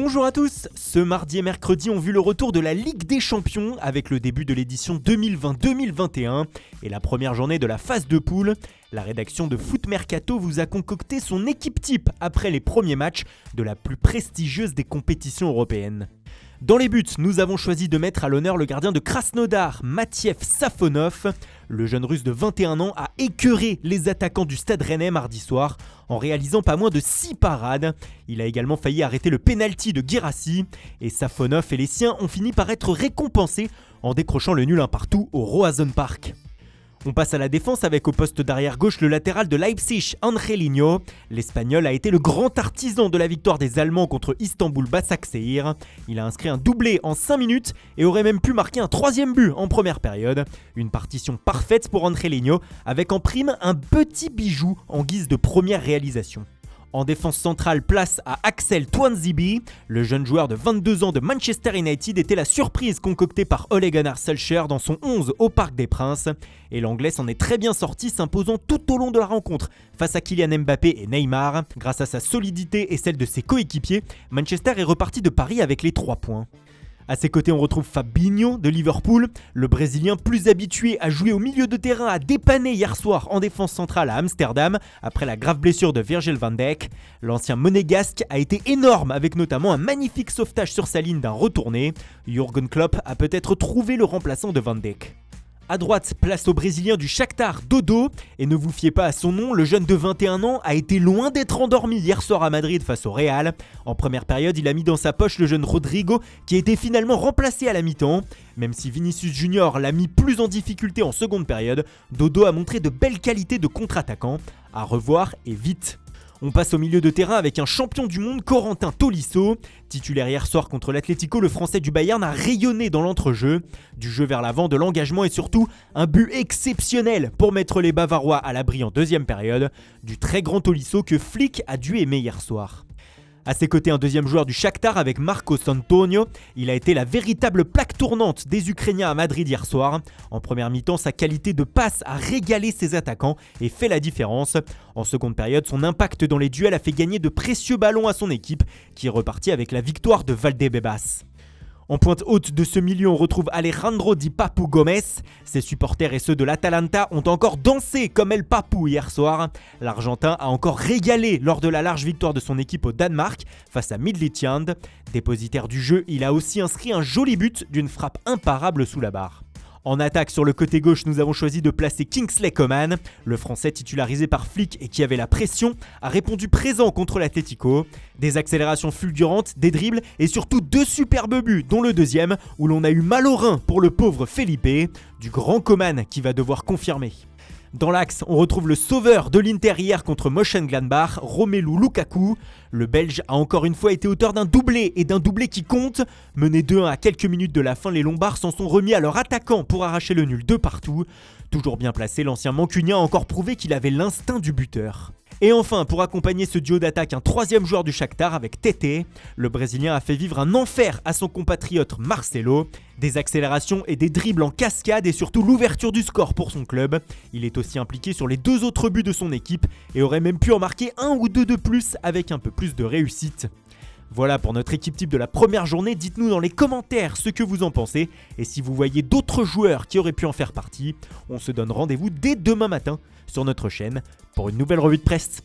Bonjour à tous. Ce mardi et mercredi ont vu le retour de la Ligue des Champions avec le début de l'édition 2020-2021 et la première journée de la phase de poule. La rédaction de Foot Mercato vous a concocté son équipe type après les premiers matchs de la plus prestigieuse des compétitions européennes. Dans les buts, nous avons choisi de mettre à l'honneur le gardien de Krasnodar, Matiev Safonov. Le jeune russe de 21 ans a écœuré les attaquants du Stade Rennais mardi soir en réalisant pas moins de 6 parades. Il a également failli arrêter le pénalty de Guirassy et Safonov et les siens ont fini par être récompensés en décrochant le nul 1 partout au Roazhon Park. On passe à la défense avec au poste d'arrière gauche le latéral de Leipzig, Angelino. L'Espagnol a été le grand artisan de la victoire des Allemands contre Istanbul Başakşehir. Il a inscrit un doublé en 5 minutes et aurait même pu marquer un troisième but en première période. Une partition parfaite pour Angelino avec en prime un petit bijou en guise de première réalisation. En défense centrale, place à Axel Tuanzebe. Le jeune joueur de 22 ans de Manchester United était la surprise concoctée par Ole Gunnar Solskjaer dans son 11 au Parc des Princes. Et l'Anglais s'en est très bien sorti, s'imposant tout au long de la rencontre face à Kylian Mbappé et Neymar. Grâce à sa solidité et celle de ses coéquipiers, Manchester est reparti de Paris avec les 3 points. A ses côtés, on retrouve Fabinho de Liverpool. Le Brésilien, plus habitué à jouer au milieu de terrain, a dépanné hier soir en défense centrale à Amsterdam après la grave blessure de Virgil van Dijk. L'ancien monégasque a été énorme avec notamment un magnifique sauvetage sur sa ligne d'un retourné. Jürgen Klopp a peut-être trouvé le remplaçant de Van Dijk. A droite, place au Brésilien du Shakhtar, Dodo. Et ne vous fiez pas à son nom, le jeune de 21 ans a été loin d'être endormi hier soir à Madrid face au Real. En première période, il a mis dans sa poche le jeune Rodrigo qui a été finalement remplacé à la mi-temps. Même si Vinicius Junior l'a mis plus en difficulté en seconde période, Dodo a montré de belles qualités de contre-attaquant. À revoir et vite. On passe au milieu de terrain avec un champion du monde, Corentin Tolisso. Titulaire hier soir contre l'Atlético, le français du Bayern a rayonné dans l'entrejeu. Du jeu vers l'avant, de l'engagement et surtout un but exceptionnel pour mettre les Bavarois à l'abri en deuxième période. Du très grand Tolisso que Flick a dû aimer hier soir. A ses côtés, un deuxième joueur du Shakhtar avec Marcos Antonio. Il a été la véritable plaque tournante des Ukrainiens à Madrid hier soir. En première mi-temps, sa qualité de passe a régalé ses attaquants et fait la différence. En seconde période, son impact dans les duels a fait gagner de précieux ballons à son équipe qui est repartie avec la victoire de Valdebebas. En pointe haute de ce milieu, on retrouve Alejandro Di Papu Gomez. Ses supporters et ceux de l'Atalanta ont encore dansé comme El Papu hier soir. L'Argentin a encore régalé lors de la large victoire de son équipe au Danemark face à Midtjylland. Dépositaire du jeu, il a aussi inscrit un joli but d'une frappe imparable sous la barre. En attaque sur le côté gauche, nous avons choisi de placer Kingsley Coman. Le français titularisé par Flick et qui avait la pression a répondu présent contre l'Atlético. Des accélérations fulgurantes, des dribbles et surtout 2 superbes buts, dont le deuxième où l'on a eu mal au rein pour le pauvre Felipe. Du grand Coman qui va devoir confirmer. Dans l'axe, on retrouve le sauveur de l'Inter hier contre Mönchengladbach, Romelu Lukaku. Le Belge a encore une fois été auteur d'un doublé et d'un doublé qui compte. Mené 2-1 à quelques minutes de la fin, les Lombards s'en sont remis à leur attaquant pour arracher le nul de partout. Toujours bien placé, l'ancien mancunien a encore prouvé qu'il avait l'instinct du buteur. Et enfin, pour accompagner ce duo d'attaque, un troisième joueur du Shakhtar avec Tete. Le Brésilien a fait vivre un enfer à son compatriote Marcelo. Des accélérations et des dribbles en cascade et surtout l'ouverture du score pour son club. Il est aussi impliqué sur les 2 autres buts de son équipe et aurait même pu en marquer 1 ou 2 de plus avec un peu plus de réussite. Voilà pour notre équipe type de la première journée, dites-nous dans les commentaires ce que vous en pensez et si vous voyez d'autres joueurs qui auraient pu en faire partie. On se donne rendez-vous dès demain matin sur notre chaîne pour une nouvelle revue de presse.